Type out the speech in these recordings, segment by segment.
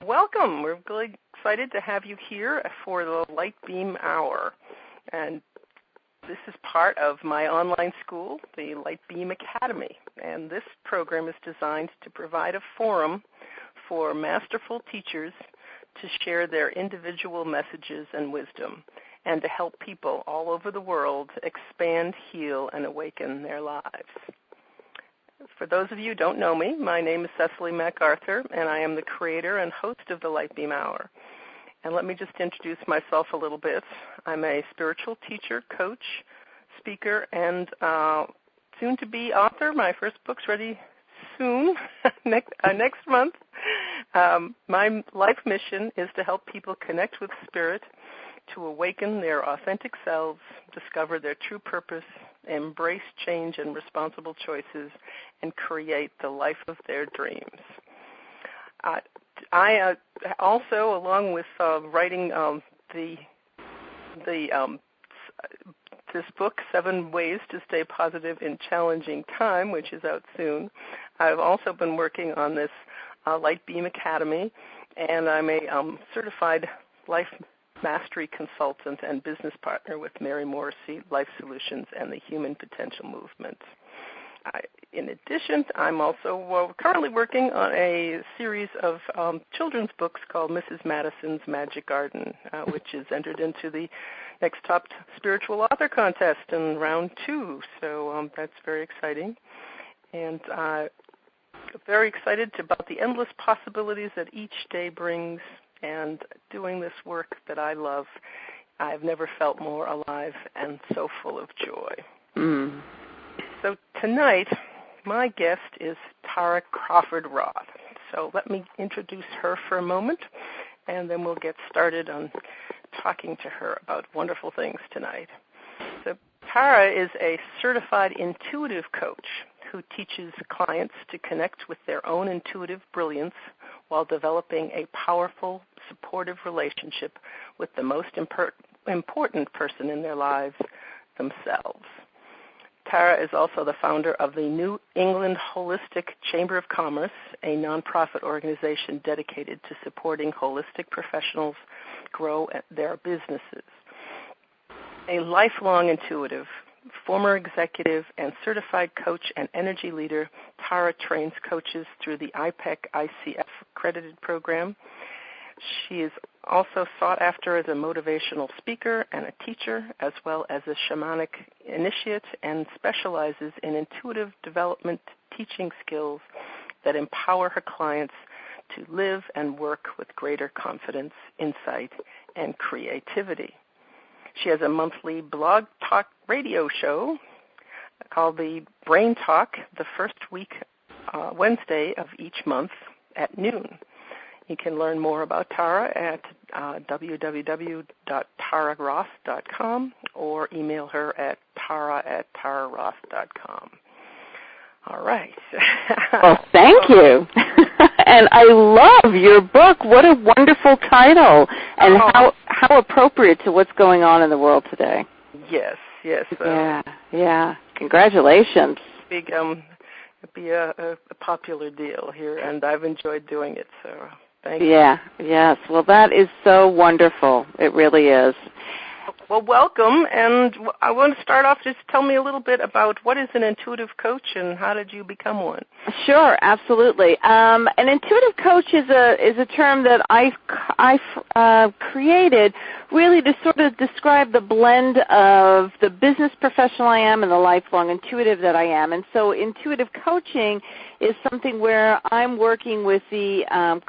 Welcome. We're really excited to have you here for the Light Beam Hour. And this is part of my online school, the Light Beam Academy. And this program is designed to provide a forum for masterful teachers to share their individual messages and wisdom, and to help people all over the world expand, heal, and awaken their lives. For those of you who don't know me, my name is Cecily MacArthur, and I am the creator and host of the Light Beam Hour. And let me just introduce myself a little bit. I'm a spiritual teacher, coach, speaker, and soon-to-be author. My first book's ready soon, next month. My life mission is to help people connect with spirit, to awaken their authentic selves, discover their true purpose, embrace change and responsible choices, and create the life of their dreams. I also, along with writing this book, 7 Ways to Stay Positive in Challenging Time, which is out soon, I've also been working on this Light Beam Academy, and I'm a certified life mastery consultant and business partner with Mary Morrissey Life Solutions and the Human Potential Movement. In addition, I'm also currently working on a series of children's books called Mrs. Madison's Magic Garden, which is entered into the next Top Spiritual Author Contest in round 2. So that's very exciting. And very excited about the endless possibilities that each day brings, and doing this work that I love. I've never felt more alive and so full of joy. So tonight, my guest is Tara Crawford Roth. So let me introduce her for a moment, and then we'll get started on talking to her about wonderful things tonight. So Tara is a certified intuitive coach who teaches clients to connect with their own intuitive brilliance while developing a powerful, supportive relationship with the most important person in their lives, themselves. Tara is also the founder of the New England Holistic Chamber of Commerce, a nonprofit organization dedicated to supporting holistic professionals grow their businesses. A lifelong intuitive, former executive and certified coach and energy leader, Tara trains coaches through the IPEC ICF accredited program. She is also sought after as a motivational speaker and a teacher, as well as a shamanic initiate, and specializes in intuitive development teaching skills that empower her clients to live and work with greater confidence, insight, and creativity. She has a monthly blog talk radio show called the Brain Talk, the first Wednesday of each month at noon. You can learn more about Tara at www.tararoth.com or email her at tara@tararoth.com. All right. Well, thank you. And I love your book. What a wonderful title, and how appropriate to what's going on in the world today. Yes. Yeah. Congratulations. It'd be a popular deal here, and I've enjoyed doing it, so thank you. Yes. Well, that is so wonderful. It really is. Well, welcome, and I want to start off, just tell me a little bit about what is an intuitive coach and how did you become one? Sure, absolutely. An intuitive coach is a term that I created really to sort of describe the blend of the business professional I am and the lifelong intuitive that I am. And so intuitive coaching is something where I'm working with the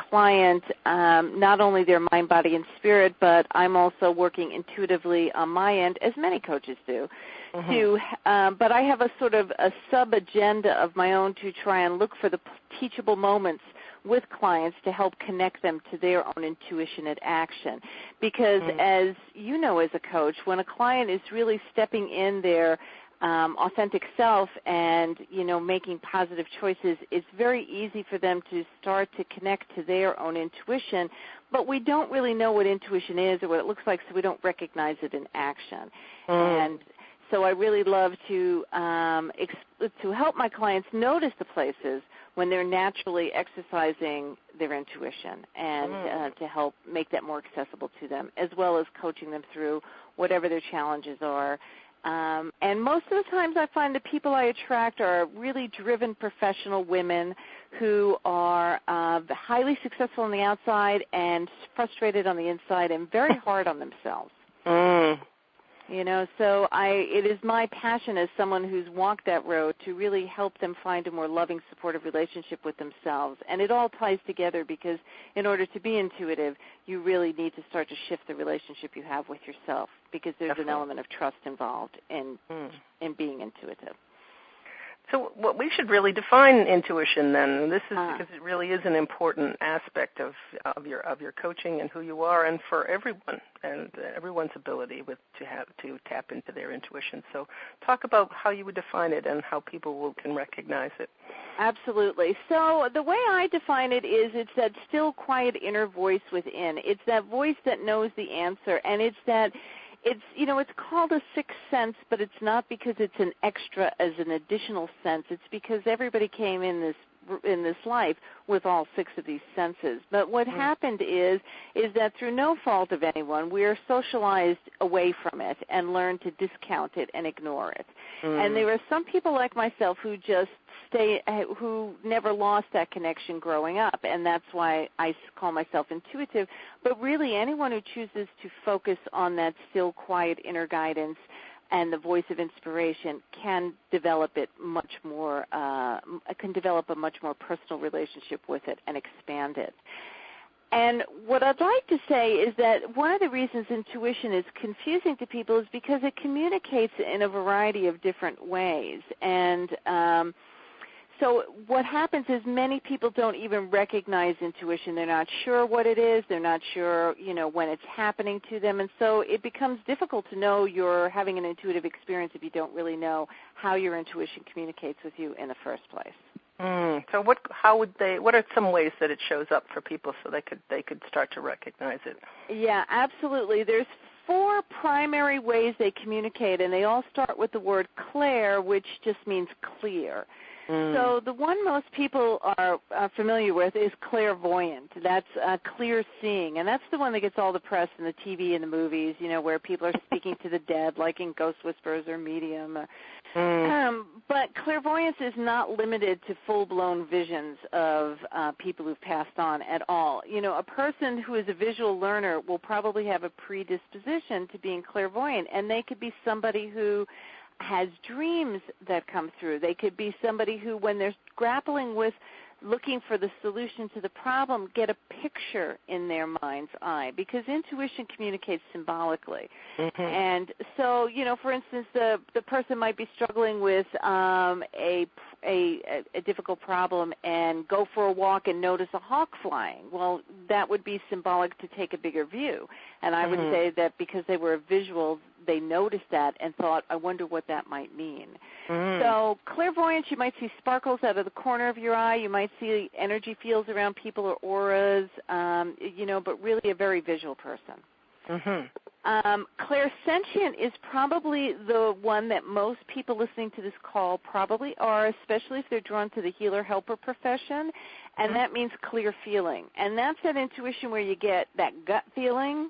client, not only their mind, body, and spirit, but I'm also working intuitively on my end, as many coaches do. But I have a sort of a sub-agenda of my own to try and look for the teachable moments with clients to help connect them to their own intuition and action. Because as you know as a coach, when a client is really stepping in their authentic self and, making positive choices, it's very easy for them to start to connect to their own intuition, but we don't really know what intuition is or what it looks like, so we don't recognize it in action. And so I really love to help my clients notice the places when they're naturally exercising their intuition, and to help make that more accessible to them, as well as coaching them through whatever their challenges are. And most of the times I find the people I attract are really driven professional women who are highly successful on the outside and frustrated on the inside and very hard on themselves. You know, so it is my passion as someone who's walked that road to really help them find a more loving, supportive relationship with themselves. And it all ties together because in order to be intuitive, you really need to start to shift the relationship you have with yourself, because there's an element of trust involved in being intuitive. So what we should really define intuition then. This is because it really is an important aspect of your coaching and who you are, and for everyone and everyone's ability to tap into their intuition. So talk about how you would define it and how people can recognize it. Absolutely. So the way I define it is it's that still, quiet inner voice within. It's that voice that knows the answer, and it's called a sixth sense, but it's not because it's an extra as an additional sense. It's because everybody came in this life with all six of these senses. But what happened is that through no fault of anyone, we are socialized away from it and learn to discount it and ignore it. And there are some people like myself who just who never lost that connection growing up, and that's why I call myself intuitive. But really, anyone who chooses to focus on that still, quiet inner guidance and the voice of inspiration can develop a much more personal relationship with it and expand it. And what I'd like to say is that one of the reasons intuition is confusing to people is because it communicates in a variety of different ways. And so what happens is many people don't even recognize intuition. They're not sure what it is. They're not sure, when it's happening to them. And so it becomes difficult to know you're having an intuitive experience if you don't really know how your intuition communicates with you in the first place. So what are some ways that it shows up for people so they could start to recognize it? Yeah, absolutely. There's 4 primary ways they communicate, and they all start with the word clair, which just means clear. So the one most people are familiar with is clairvoyant. That's clear seeing, and that's the one that gets all the press in the TV and the movies, where people are speaking to the dead, like in Ghost Whisperers or Medium. But clairvoyance is not limited to full-blown visions of people who've passed on at all. A person who is a visual learner will probably have a predisposition to being clairvoyant, and they could be somebody who has dreams that come through. They could be somebody who, when they're grappling with looking for the solution to the problem, get a picture in their mind's eye, because intuition communicates symbolically. And so, for instance, the person might be struggling with a difficult problem and go for a walk and notice a hawk flying. Well, that would be symbolic to take a bigger view. And I would say that because they were visual, they noticed that and thought, I wonder what that might mean. So clairvoyance, you might see sparkles out of the corner of your eye. You might see energy fields around people or auras, but really a very visual person. Clairsentient is probably the one that most people listening to this call probably are, especially if they're drawn to the healer-helper profession, and that means clear feeling. And that's that intuition where you get that gut feeling,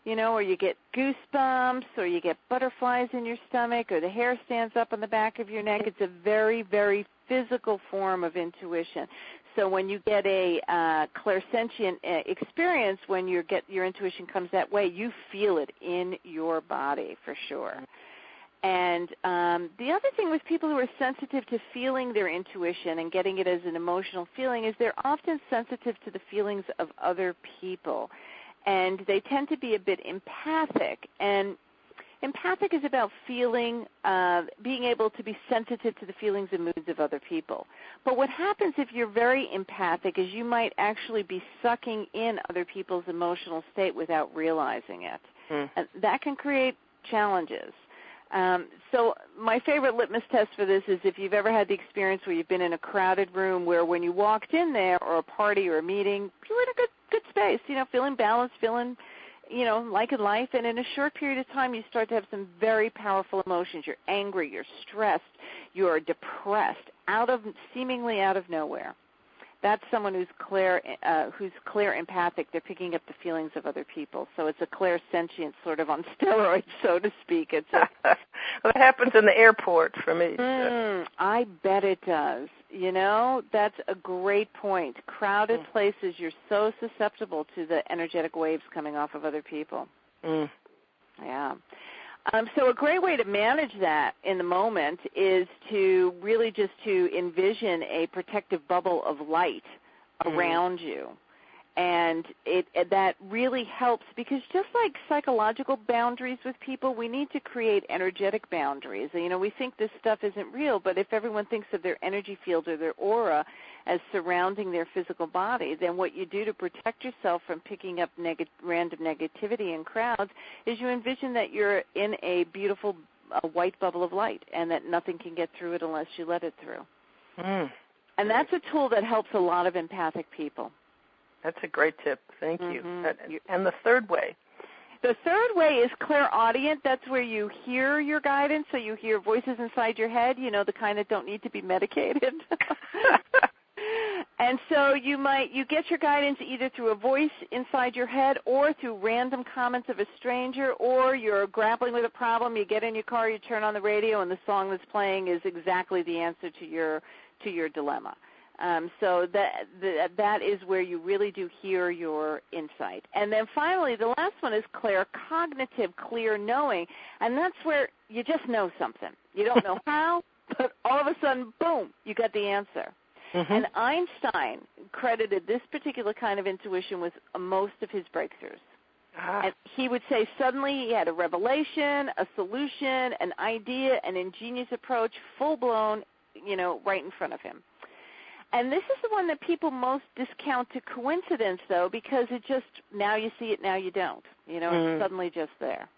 or you get goosebumps, or you get butterflies in your stomach, or the hair stands up on the back of your neck. It's a very, very physical form of intuition. So when you get a clairsentient experience, when your intuition comes that way, you feel it in your body for sure. And the other thing with people who are sensitive to feeling their intuition and getting it as an emotional feeling is they're often sensitive to the feelings of other people. And they tend to be a bit empathic. And empathic is about feeling, being able to be sensitive to the feelings and moods of other people. But what happens if you're very empathic is you might actually be sucking in other people's emotional state without realizing it. And that can create challenges. So my favorite litmus test for this is if you've ever had the experience where you've been in a crowded room where when you walked in there, or a party or a meeting, you were in a good space, feeling balanced, feeling, liking life, and in a short period of time you start to have some very powerful emotions. You're angry, you're stressed, you're depressed, seemingly out of nowhere. That's someone who's clear empathic. They're picking up the feelings of other people. So it's a clairsentience sort of on steroids, so to speak. It's well, it happens in the airport for me. I bet it does. You know, that's a great point. Crowded places, you're so susceptible to the energetic waves coming off of other people. Yeah. So a great way to manage that in the moment is to really just to envision a protective bubble of light around you. And that really helps because just like psychological boundaries with people, we need to create energetic boundaries. You know, we think this stuff isn't real, but if everyone thinks of their energy field or their aura as surrounding their physical body, then what you do to protect yourself from picking up random negativity in crowds is you envision that you're in a beautiful white bubble of light and that nothing can get through it unless you let it through. And that's a tool that helps a lot of empathic people. That's a great tip. Thank you. And the third way? The third way is clairaudient. That's where you hear your guidance, so you hear voices inside your head, you know, the kind that don't need to be medicated. And so you get your guidance either through a voice inside your head or through random comments of a stranger, or you're grappling with a problem, you get in your car, you turn on the radio, and the song that's playing is exactly the answer to your dilemma. So that is where you really do hear your insight. And then finally, the last one is claircognitive, clear knowing, and that's where you just know something. You don't know how, but all of a sudden, boom, you got the answer. And Einstein credited this particular kind of intuition with most of his breakthroughs. And he would say suddenly he had a revelation, a solution, an idea, an ingenious approach, full-blown, you know, right in front of him. And this is the one that people most discount to coincidence, though, because it just, now you see it, now you don't. You know, it's suddenly just there.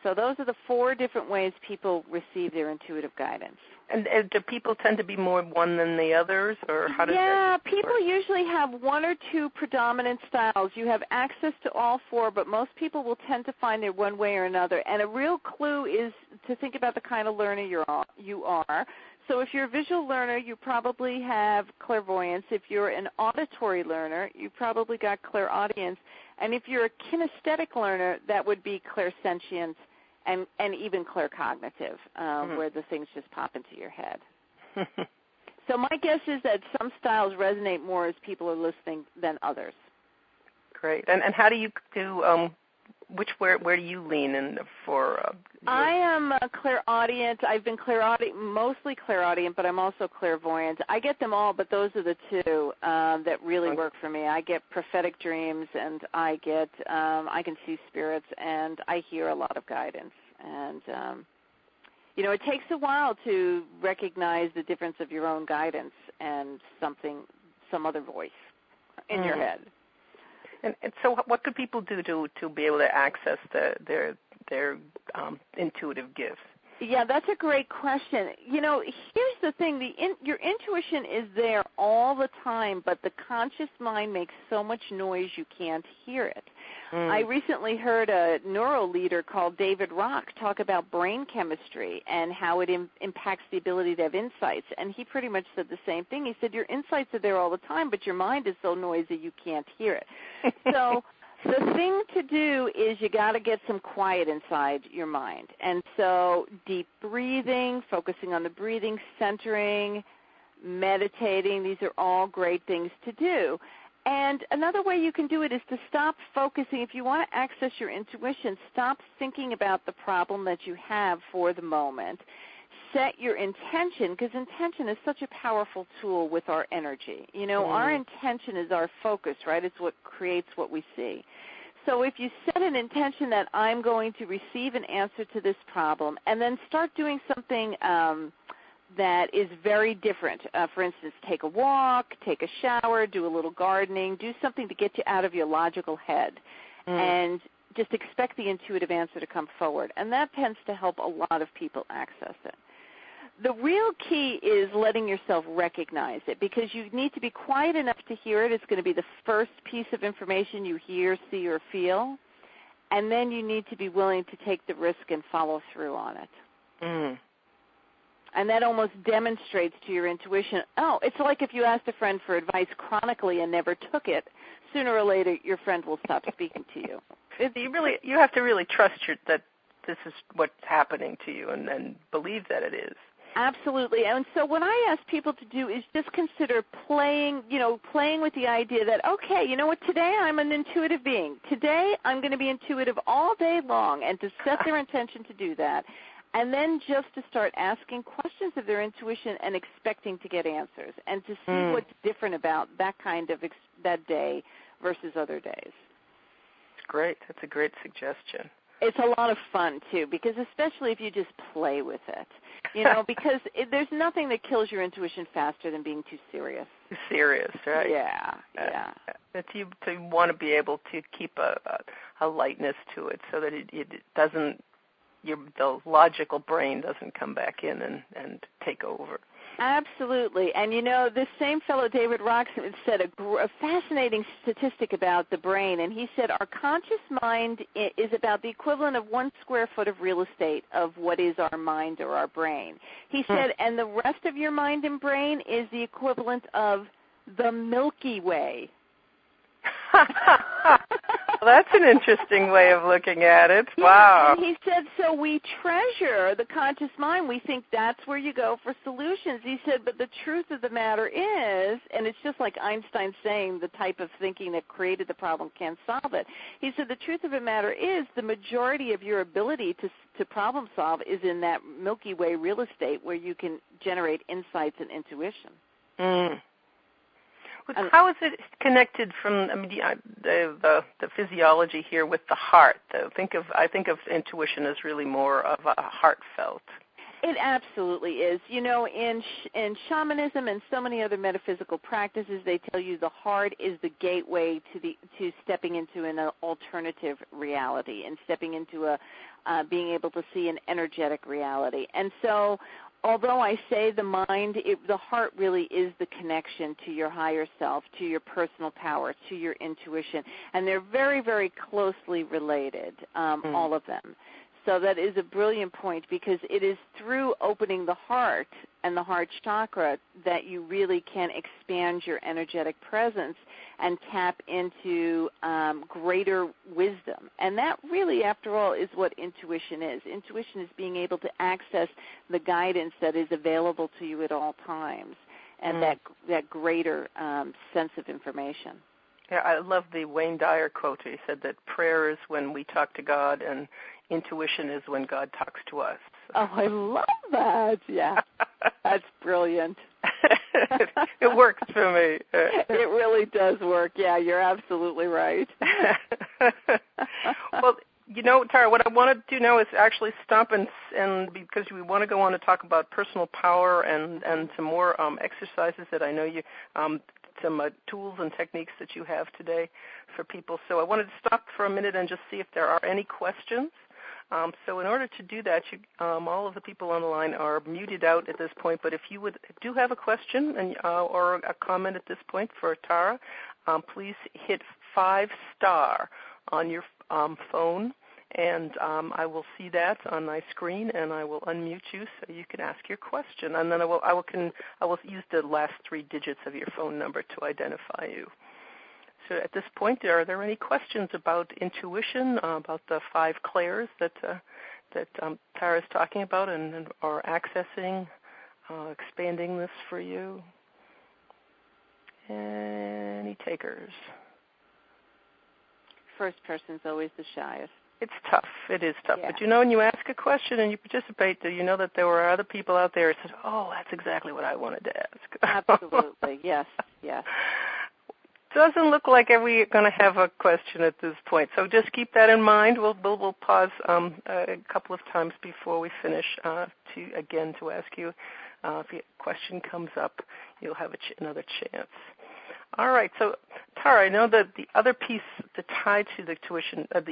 So those are the 4 different ways people receive their intuitive guidance. And do people tend to be more one than the others, or how does that work? People usually have 1 or 2 predominant styles. You have access to all 4, but most people will tend to find their one way or another. And a real clue is to think about the kind of learner you are. So if you're a visual learner, you probably have clairvoyance. If you're an auditory learner, you probably got clairaudience. And if you're a kinesthetic learner, that would be clairsentience and even claircognitive, where the things just pop into your head. So my guess is that some styles resonate more as people are listening than others. Great. And how do you do where do you lean in for? I am clairaudient. I've been mostly clairaudient, but I'm also clairvoyant. I get them all, but those are the 2 that really work for me. I get prophetic dreams, and I can see spirits, and I hear a lot of guidance. And you know, it takes a while to recognize the difference of your own guidance and some other voice in your head. And so what could people do to be able to access their intuitive gifts? Yeah, that's a great question. You know, here's the thing. Your intuition is there all the time, but the conscious mind makes so much noise you can't hear it. I recently heard a neuro leader called David Roth talk about brain chemistry and how it impacts the ability to have insights, and he pretty much said the same thing. He said, your insights are there all the time, but your mind is so noisy you can't hear it. So the thing to do is you got to get some quiet inside your mind. And so deep breathing, focusing on the breathing, centering, meditating, these are all great things to do. And another way you can do it is to stop focusing. If you want to access your intuition, stop thinking about the problem that you have for the moment. Set your intention, because intention is such a powerful tool with our energy. You know, our intention is our focus, right? It's what creates what we see. So if you set an intention that I'm going to receive an answer to this problem, and then start doing something that is very different. For instance, take a walk, take a shower, do a little gardening, do something to get you out of your logical head. And just expect the intuitive answer to come forward. And that tends to help a lot of people access it. The real key is letting yourself recognize it, because you need to be quiet enough to hear it. It's going to be the first piece of information you hear, see, or feel. And then you need to be willing to take the risk and follow through on it. And that almost demonstrates to your intuition, oh, it's like if you asked a friend for advice chronically and never took it, sooner or later your friend will stop speaking to you. You have to really trust that this is what's happening to you and believe that it is. Absolutely. And so what I ask people to do is just consider playing with the idea that, okay, you know what, today I'm an intuitive being. Today I'm going to be intuitive all day long, and to set their intention to do that. And then just to start asking questions of their intuition and expecting to get answers, and to see what's different about that kind of that day versus other days. It's great. That's a great suggestion. It's a lot of fun, too, because especially if you just play with it, because there's nothing that kills your intuition faster than being too serious. Too serious, right? Yeah. You want to be able to keep a lightness to it so that it doesn't, the logical brain doesn't come back in and take over. Absolutely. And, this same fellow, David Roth, said a fascinating statistic about the brain. And he said our conscious mind is about the equivalent of 1 square foot of real estate of what is our mind or our brain. He said, and the rest of your mind and brain is the equivalent of the Milky Way. Well, that's an interesting way of looking at it. Wow. And he said, so we treasure the conscious mind. We think that's where you go for solutions. He said, but the truth of the matter is, and it's just like Einstein saying the type of thinking that created the problem can't solve it. He said, the truth of the matter is the majority of your ability to problem solve is in that Milky Way real estate where you can generate insights and intuition. How is it connected from the physiology here with the heart? I think of intuition as really more of a heartfelt. It absolutely is. In shamanism and so many other metaphysical practices, they tell you the heart is the gateway to stepping into an alternative reality and stepping into being able to see an energetic reality. And so, although I say the mind, the heart really is the connection to your higher self, to your personal power, to your intuition, and they're very, very closely related, all of them. So that is a brilliant point, because it is through opening the heart and the heart chakra that you really can expand your energetic presence and tap into greater wisdom. And that really, after all, is what intuition is. Intuition is being able to access the guidance that is available to you at all times, and that greater sense of information. Yeah, I love the Wayne Dyer quote. He said that prayer is when we talk to God and intuition is when God talks to us. Oh, I love that. Yeah, that's brilliant. It works for me. It really does work. Yeah, you're absolutely right. Well, Tara, what I want to do now is actually stop and because we want to go on to talk about personal power and some more exercises that I know you some tools and techniques that you have today for people. So I wanted to stop for a minute and just see if there are any questions. So in order to do that, all of the people on the line are muted out at this point. But if you do have a question or a comment at this point for Tara, please hit 5* on your phone, and I will see that on my screen, and I will unmute you so you can ask your question. And then I will use the last 3 digits of your phone number to identify you. So at this point, are there any questions about intuition, about the 5 clairs that Tara is talking about and are accessing, expanding this for you? Any takers? First person's always the shyest. It's tough. It is tough. Yeah. But when you ask a question and you participate, you know that there were other people out there who said, oh, that's exactly what I wanted to ask. Absolutely. Yes. Doesn't look like we're going to have a question at this point. So just keep that in mind. We'll pause a couple of times before we finish to ask you if a question comes up, you'll have another chance. All right. So, Tara, I know that the other piece, the tie to the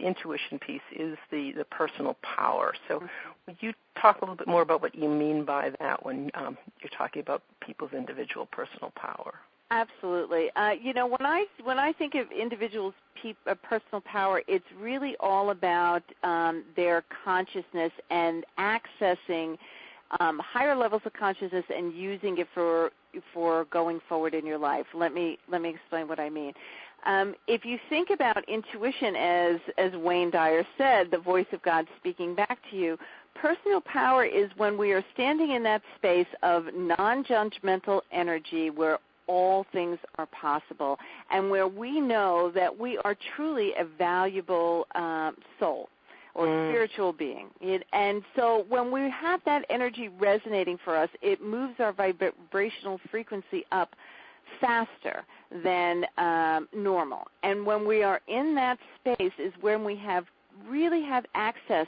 intuition piece, is the personal power. So, would you talk a little bit more about what you mean by that when you're talking about people's individual personal power? Absolutely. When I think of individuals' personal power, it's really all about their consciousness and accessing higher levels of consciousness and using it for going forward in your life. Let me explain what I mean. If you think about intuition as Wayne Dyer said, the voice of God speaking back to you, personal power is when we are standing in that space of non-judgmental energy where all things are possible and where we know that we are truly a valuable soul or spiritual being. And so when we have that energy resonating for us, it moves our vibrational frequency up faster than normal. And when we are in that space is when we really have access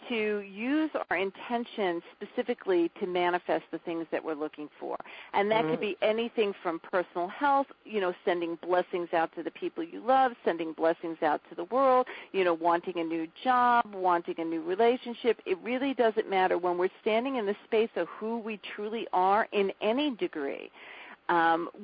to use our intention specifically to manifest the things that we're looking for. And that could be anything from personal health, sending blessings out to the people you love, sending blessings out to the world, wanting a new job, wanting a new relationship. It really doesn't matter. When we're standing in the space of who we truly are in any degree,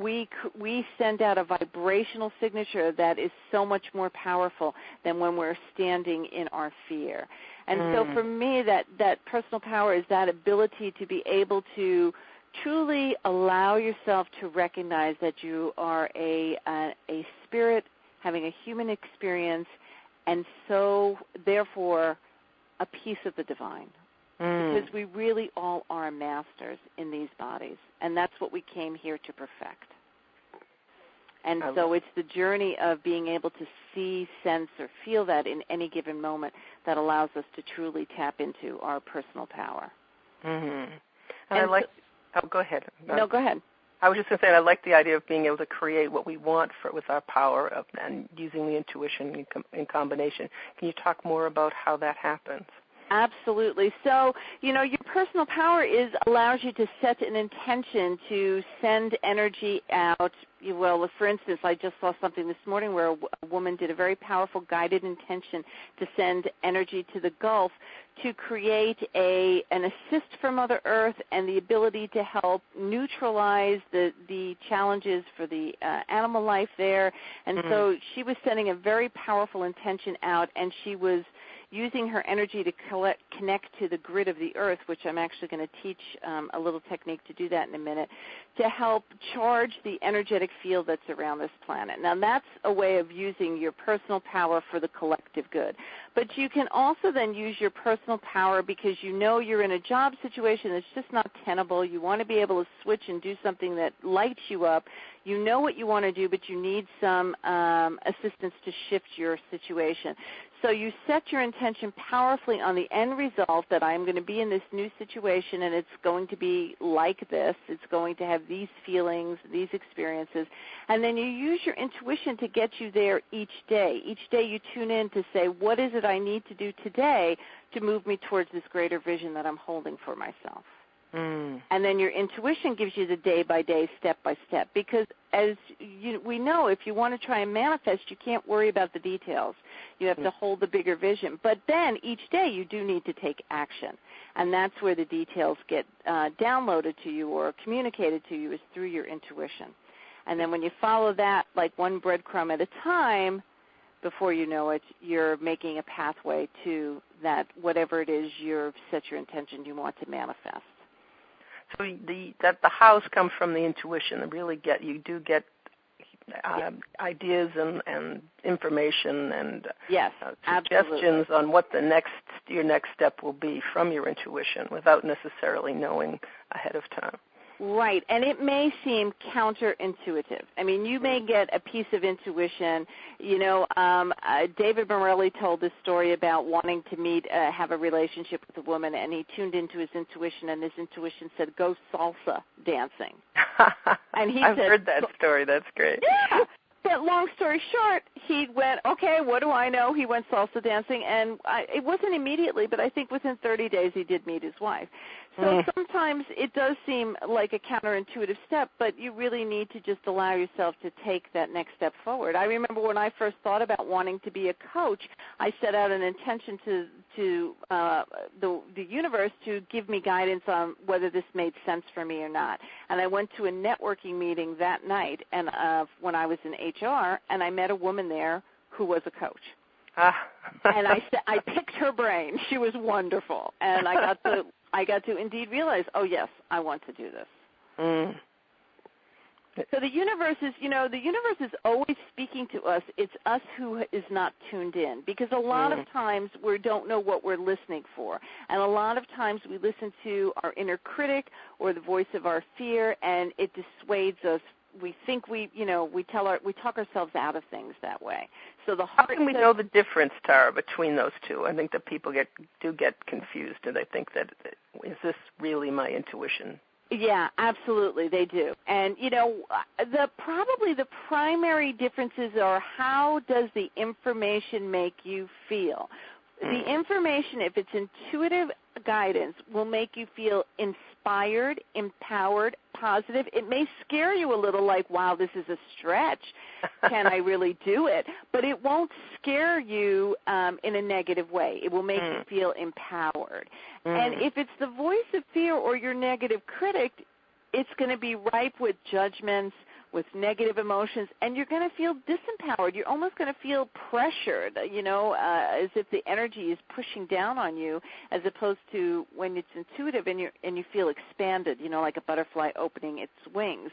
we send out a vibrational signature that is so much more powerful than when we're standing in our fear. And so for me, that personal power is that ability to be able to truly allow yourself to recognize that you are a spirit having a human experience, and so therefore a piece of the divine. Because we really all are masters in these bodies, and that's what we came here to perfect. And so it's the journey of being able to see, sense, or feel that in any given moment that allows us to truly tap into our personal power. And I like go ahead. No, go ahead. I was just going to say, I like the idea of being able to create what we want with our power and using the intuition in combination. Can you talk more about how that happens? Absolutely. So, your personal power allows you to set an intention to send energy out. Well, for instance, I just saw something this morning where a woman did a very powerful guided intention to send energy to the Gulf to create an assist for Mother Earth and the ability to help neutralize the challenges for the animal life there. And so she was sending a very powerful intention out, and she was using her energy to connect to the grid of the earth, which I'm actually going to teach a little technique to do that in a minute, to help charge the energetic field that's around this planet. Now, that's a way of using your personal power for the collective good. But you can also then use your personal power because you're in a job situation that's just not tenable. You want to be able to switch and do something that lights you up. You know what you want to do, but you need some assistance to shift your situation. So you set your intention powerfully on the end result that I'm going to be in this new situation and it's going to be like this. It's going to have these feelings, these experiences. And then you use your intuition to get you there each day. Each day you tune in to say, what is it I need to do today to move me towards this greater vision that I'm holding for myself? And then your intuition gives you the day-by-day, step-by-step. Because as we know, if you want to try and manifest, you can't worry about the details. You have to hold the bigger vision. But then each day you do need to take action. And that's where the details get downloaded to you or communicated to you is through your intuition. And then when you follow that like one breadcrumb at a time, before you know it, you're making a pathway to that, whatever it is you've set your intention you want to manifest. So the hows come from the intuition. You do get ideas and information and suggestions on what your next step will be from your intuition without necessarily knowing ahead of time. Right, and it may seem counterintuitive. I mean, you may get a piece of intuition. David Morelli told this story about wanting to have a relationship with a woman, and he tuned into his intuition, and his intuition said, go salsa dancing. And I've heard that story. That's great. Yeah. Long story short, he went, okay, what do I know? He went salsa dancing, and it wasn't immediately, but I think within 30 days he did meet his wife. So sometimes it does seem like a counterintuitive step, but you really need to just allow yourself to take that next step forward. I remember when I first thought about wanting to be a coach, I set out an intention to the universe to give me guidance on whether this made sense for me or not. And I went to a networking meeting that night and when I was in HR, and I met a woman there who was a coach. And I picked her brain. She was wonderful. And I got to I got to indeed realize, oh, yes, I want to do this. Mm. So the universe is always speaking to us. It's us who is not tuned in, because a lot of times we don't know what we're listening for. And a lot of times we listen to our inner critic or the voice of our fear, and it dissuades us. We think we talk ourselves out of things that way. So the heart. How can we know the difference, Tara, between those two? I think that people do get confused, and they think that, is this really my intuition? Yeah, absolutely, they do. And probably the primary differences are, how does the information make you feel? The information, if it's intuitive guidance, will make you feel inspired, empowered, positive. It may scare you a little, like, wow, this is a stretch. Can I really do it? But it won't scare you in a negative way. It will make you feel empowered. And if it's the voice of fear or your negative critic, it's going to be ripe with judgments, with negative emotions, and you're going to feel disempowered. You're almost going to feel pressured, as if the energy is pushing down on you, as opposed to when it's intuitive and you feel expanded, like a butterfly opening its wings.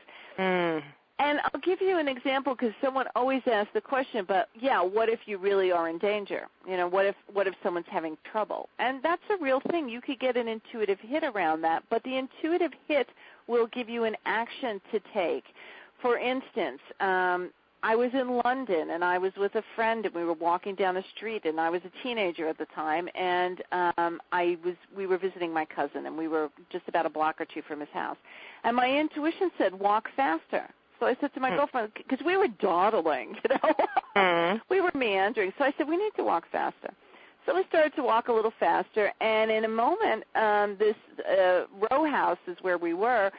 And I'll give you an example, because someone always asks the question, but yeah, what if you really are in danger? What if someone's having trouble? And that's a real thing. You could get an intuitive hit around that, but the intuitive hit will give you an action to take. For instance, I was in London, and I was with a friend, and we were walking down the street, and I was a teenager at the time, and we were visiting my cousin, and we were just about a block or two from his house. And my intuition said, walk faster. So I said to my girlfriend, because we were dawdling, we were meandering. So I said, we need to walk faster. So we started to walk a little faster, and in a moment, this row house is where we were.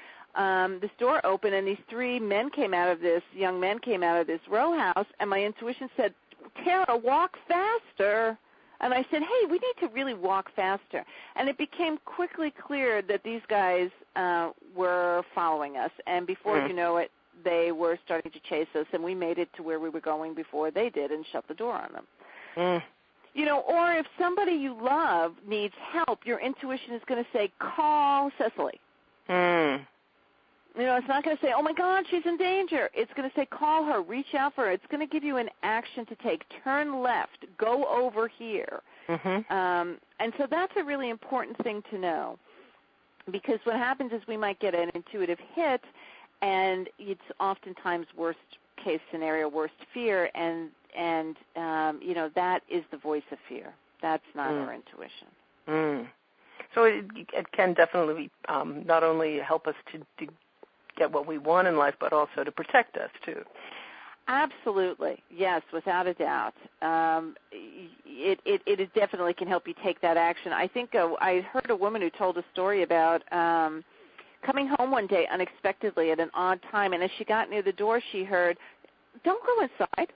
This door opened, and these young men came out of this row house, and my intuition said, Tara, walk faster. And I said, hey, we need to really walk faster. And it became quickly clear that these guys were following us, and before you know it, they were starting to chase us, and we made it to where we were going before they did and shut the door on them. Or if somebody you love needs help, your intuition is going to say, call Cecily. It's not going to say, oh, my God, she's in danger. It's going to say, call her, reach out for her. It's going to give you an action to take. Turn left. Go over here. And so that's a really important thing to know, because what happens is we might get an intuitive hit, and it's oftentimes worst case scenario, worst fear, and that is the voice of fear. That's not our intuition. So it can definitely not only help us to get what we want in life, but also to protect us too. Absolutely, yes, without a doubt. It definitely can help you take that action. I think I heard a woman who told a story about coming home one day unexpectedly at an odd time, and as she got near the door, she heard, don't go inside.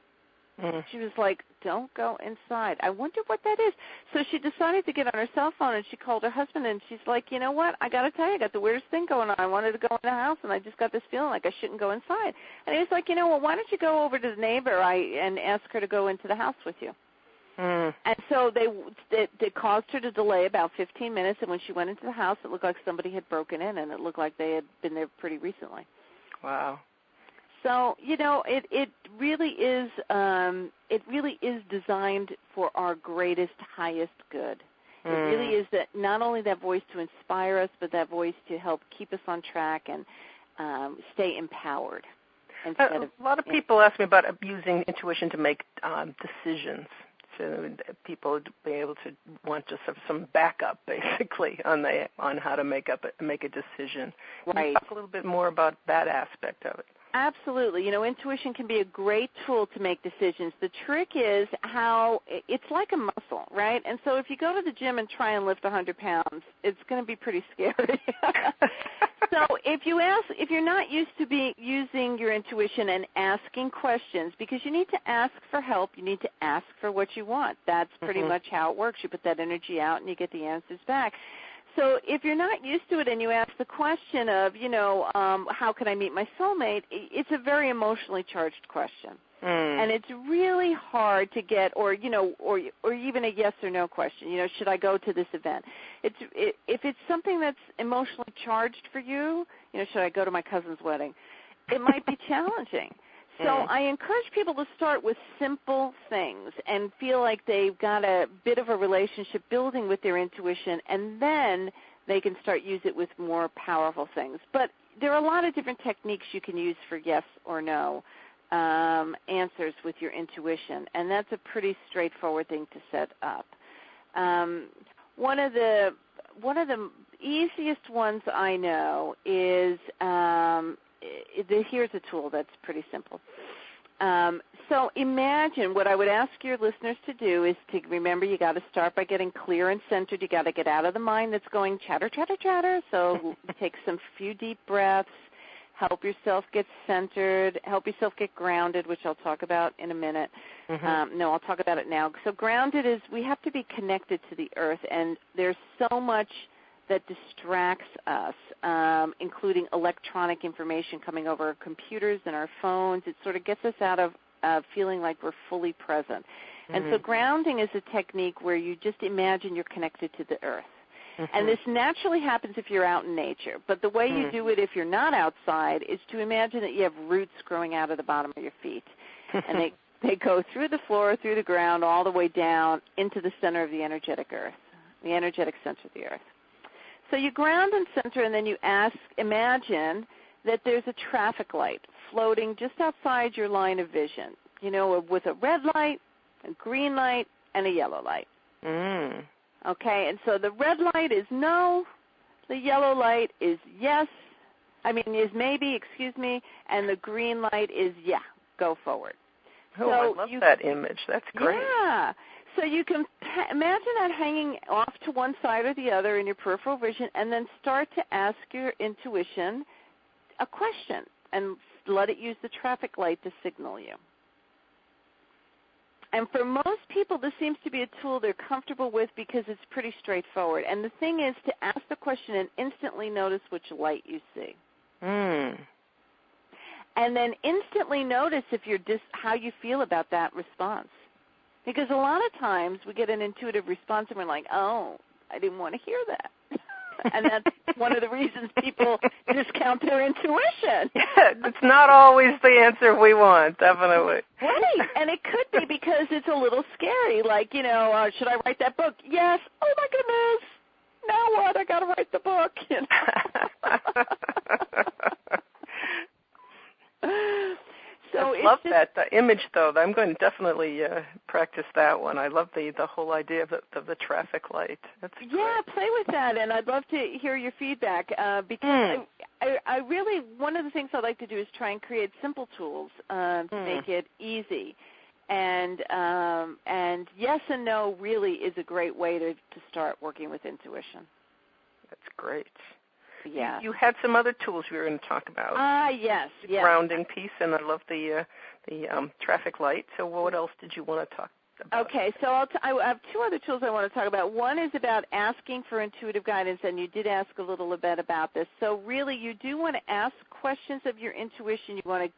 She was like, don't go inside. I wonder what that is. So she decided to get on her cell phone, and she called her husband, and she's like, you know what? I got to tell you, I got the weirdest thing going on. I wanted to go in the house, and I just got this feeling like I shouldn't go inside. And he was like, why don't you go over to the neighbor and ask her to go into the house with you? And so they caused her to delay about 15 minutes, and when she went into the house, it looked like somebody had broken in, and it looked like they had been there pretty recently. Wow. So, it really is designed for our greatest, highest good. It really is that, not only that voice to inspire us, but that voice to help keep us on track and stay empowered. A lot of people ask me about using intuition to make decisions. So people be able to want just some backup, basically, on how to make a decision. Right. Can you talk a little bit more about that aspect of it? Absolutely. Intuition can be a great tool to make decisions. The trick is how it's like a muscle, right? And so if you go to the gym and try and lift 100 pounds, it's going to be pretty scary. So if you're not used to using your intuition and asking questions, because you need to ask for help, you need to ask for what you want. That's pretty much how it works. You put that energy out and you get the answers back. So if you're not used to it and you ask the question of, how can I meet my soulmate, it's a very emotionally charged question. And it's really hard to get, or even a yes or no question. Should I go to this event? If it's something that's emotionally charged for you, should I go to my cousin's wedding? It might be challenging. So I encourage people to start with simple things and feel like they've got a bit of a relationship building with their intuition, and then they can start use it with more powerful things. But there are a lot of different techniques you can use for yes or no answers with your intuition, and that's a pretty straightforward thing to set up. One of the easiest ones I know is here's a tool that's pretty simple. So imagine, what I would ask your listeners to do is to remember, you got to start by getting clear and centered. You got to get out of the mind that's going chatter, chatter, chatter. So take some few deep breaths. Help yourself get centered. Help yourself get grounded, which I'll talk about in a minute. No, I'll talk about it now. So grounded is, we have to be connected to the earth, and there's so much that distracts us, including electronic information coming over our computers and our phones. It sort of gets us out of feeling like we're fully present. And so grounding is a technique where you just imagine you're connected to the earth. And this naturally happens if you're out in nature. But the way you do it if you're not outside is to imagine that you have roots growing out of the bottom of your feet. And they go through the floor, through the ground, all the way down into the center of the energetic earth, the energetic center of the earth. So you ground and center, and then you imagine that there's a traffic light floating just outside your line of vision, with a red light, a green light, and a yellow light. Okay, and so the red light is no, the yellow light is yes, is maybe, and the green light is yeah, go forward. Oh, so I love that image. That's great. Yeah. So you can imagine that hanging off to one side or the other in your peripheral vision, and then start to ask your intuition a question and let it use the traffic light to signal you. And for most people, this seems to be a tool they're comfortable with because it's pretty straightforward. And the thing is to ask the question and instantly notice which light you see. And then instantly notice how you feel about that response. Because a lot of times we get an intuitive response and we're like, oh, I didn't want to hear that. And that's one of the reasons people discount their intuition. Yeah, it's not always the answer we want, definitely. Right, and it could be because it's a little scary, like, should I write that book? Yes. Oh, my goodness. Now what? I got to write the book. So I love that the image, though. I'm going to definitely practice that one. I love the whole idea of the traffic light. That's great. Yeah, play with that, and I'd love to hear your feedback because I really, one of the things I like to do is try and create simple tools to make it easy. And yes and no really is a great way to start working with intuition. That's great. Yeah. You had some other tools you were going to talk about. Yes. The grounding piece, and I love the traffic light. So what else did you want to talk about? Okay, so I have two other tools I want to talk about. One is about asking for intuitive guidance, and you did ask a little bit about this. So really, you do want to ask questions of your intuition. You want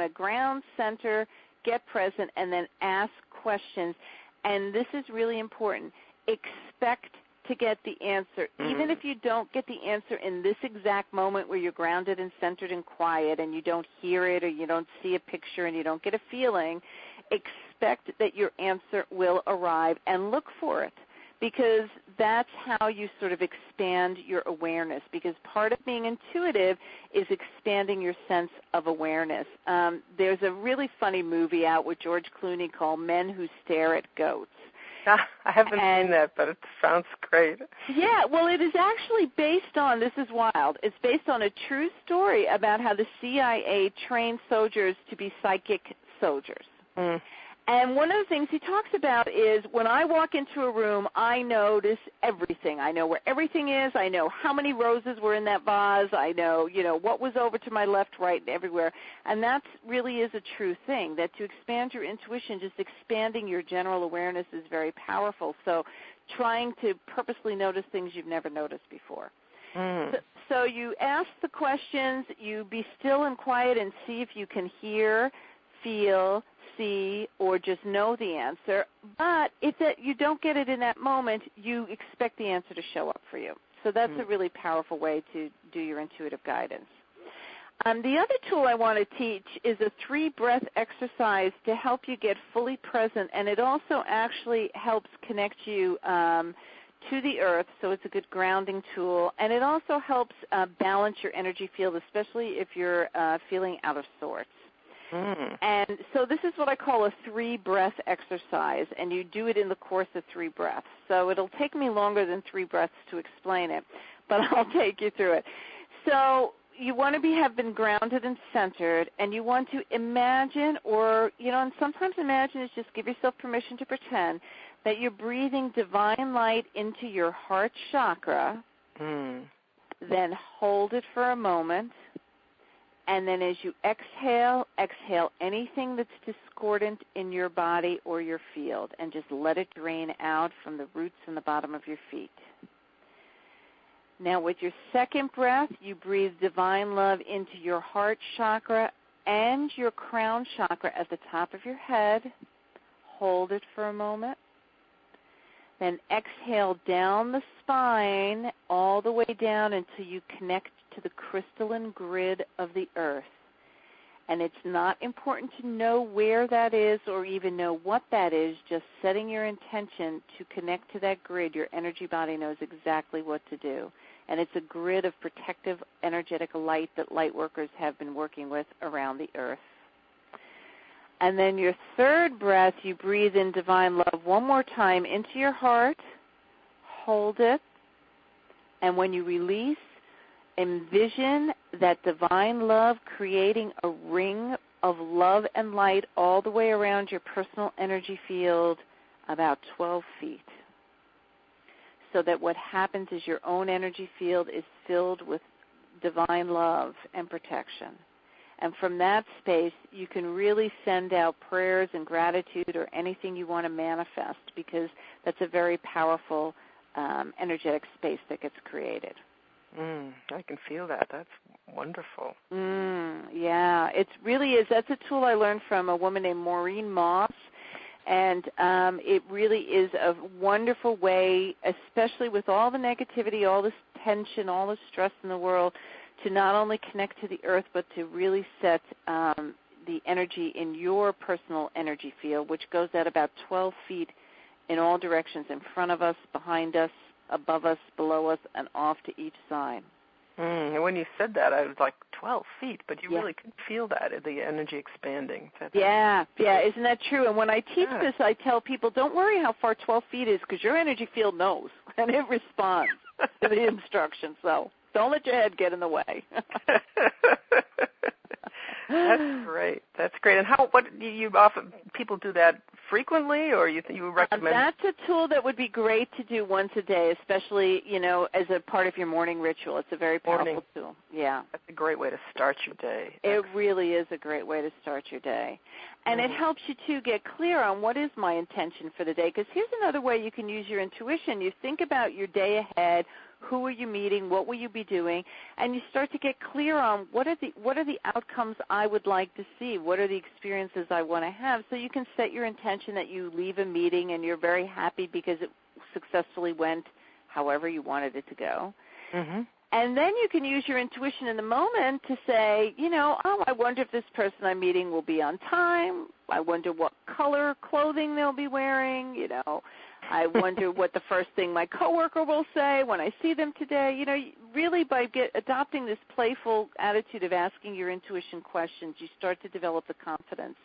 to ground, center, get present, and then ask questions. And this is really important. Expect to get the answer. Even if you don't get the answer in this exact moment where you're grounded and centered and quiet and you don't hear it or you don't see a picture and you don't get a feeling, expect that your answer will arrive and look for it, because that's how you sort of expand your awareness, because part of being intuitive is expanding your sense of awareness. There's a really funny movie out with George Clooney called Men Who Stare at Goats. I haven't seen that, but it sounds great. Yeah, well, it is actually based on, this is wild, it's based on a true story about how the CIA trained soldiers to be psychic soldiers. And one of the things he talks about is when I walk into a room, I notice everything. I know where everything is. I know how many roses were in that vase. I know, what was over to my left, right, and everywhere. And that really is a true thing, that to expand your intuition, just expanding your general awareness is very powerful. So trying to purposely notice things you've never noticed before. So you ask the questions, you be still and quiet and see if you can hear, feel, see, or just know the answer. But if you don't get it in that moment, you expect the answer to show up for you. So that's a really powerful way to do your intuitive guidance. The other tool I want to teach is a 3-breath exercise to help you get fully present, and it also actually helps connect you to the earth, so it's a good grounding tool, and it also helps balance your energy field, especially if you're feeling out of sorts. And so this is what I call a 3-breath exercise, and you do it in the course of 3 breaths. So it'll take me longer than 3 breaths to explain it, but I'll take you through it. So you want to have been grounded and centered, and you want to imagine, or, and sometimes imagine is just give yourself permission to pretend that you're breathing divine light into your heart chakra, then hold it for a moment, and then as you exhale anything that's discordant in your body or your field, and just let it drain out from the roots and the bottom of your feet. Now with your second breath, you breathe divine love into your heart chakra and your crown chakra at the top of your head. Hold it for a moment. Then exhale down the spine all the way down until you connect to the crystalline grid of the earth. And it's not important to know where that is or even know what that is, just setting your intention to connect to that grid. Your energy body knows exactly what to do. And it's a grid of protective energetic light that light workers have been working with around the earth. And then your third breath, you breathe in divine love one more time into your heart, hold it, and when you release, envision that divine love creating a ring of love and light all the way around your personal energy field, about 12 feet. So that what happens is your own energy field is filled with divine love and protection. And from that space, you can really send out prayers and gratitude or anything you want to manifest, because that's a very powerful energetic space that gets created. I can feel that. That's wonderful. Yeah, it really is. That's a tool I learned from a woman named Maureen Moss. And it really is a wonderful way, especially with all the negativity, all this tension, all the stress in the world, to not only connect to the earth, but to really set the energy in your personal energy field, which goes at about 12 feet in all directions, in front of us, behind us, above us, below us, and off to each side. And when you said that, I was like, 12 feet, but you really could feel that, the energy expanding. Yeah, isn't that true? And when I teach this, I tell people, don't worry how far 12 feet is, because your energy field knows, and it responds to the instructions. So don't let your head get in the way. That's great. That's great. And you often people do that frequently, or you recommend? That's a tool that would be great to do once a day, especially as a part of your morning ritual. It's a very powerful tool. Yeah, that's a great way to start your day. It really is a great way to start your day, and it helps you to get clear on what is my intention for the day. Because here's another way you can use your intuition. You think about your day ahead. Who are you meeting? What will you be doing? And you start to get clear on what are the outcomes I would like to see? What are the experiences I want to have? So you can set your intention that you leave a meeting and you're very happy because it successfully went however you wanted it to go. And then you can use your intuition in the moment to say, I wonder if this person I'm meeting will be on time. I wonder what color clothing they'll be wearing, I wonder what the first thing my coworker will say when I see them today. Really by adopting this playful attitude of asking your intuition questions, you start to develop the confidence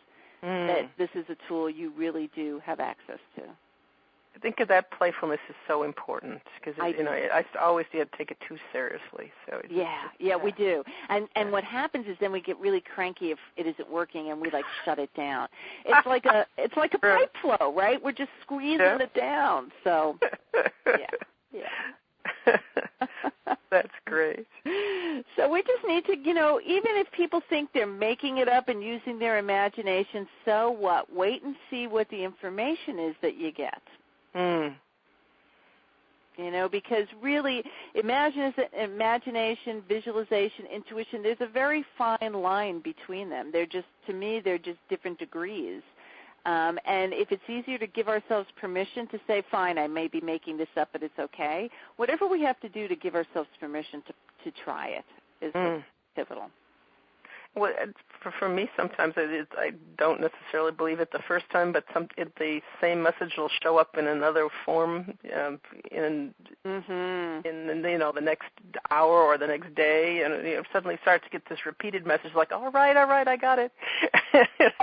that this is a tool you really do have access to. I think that playfulness is so important because I always take it too seriously. So we do. And what happens is then we get really cranky if it isn't working, and we shut it down. It's like a pipe flow, right? We're just squeezing it down. So That's great. So we just need to, even if people think they're making it up and using their imagination, so what? Wait and see what the information is that you get. because really imagination, visualization, intuition, there's a very fine line between them. To me, they're just different degrees. And if it's easier to give ourselves permission to say, fine, I may be making this up, but it's okay, whatever we have to do to give ourselves permission to try it is pivotal. Well, for me, sometimes I don't necessarily believe it the first time, but the same message will show up in another form in the next hour or the next day, and suddenly start to get this repeated message like, all right, I got it.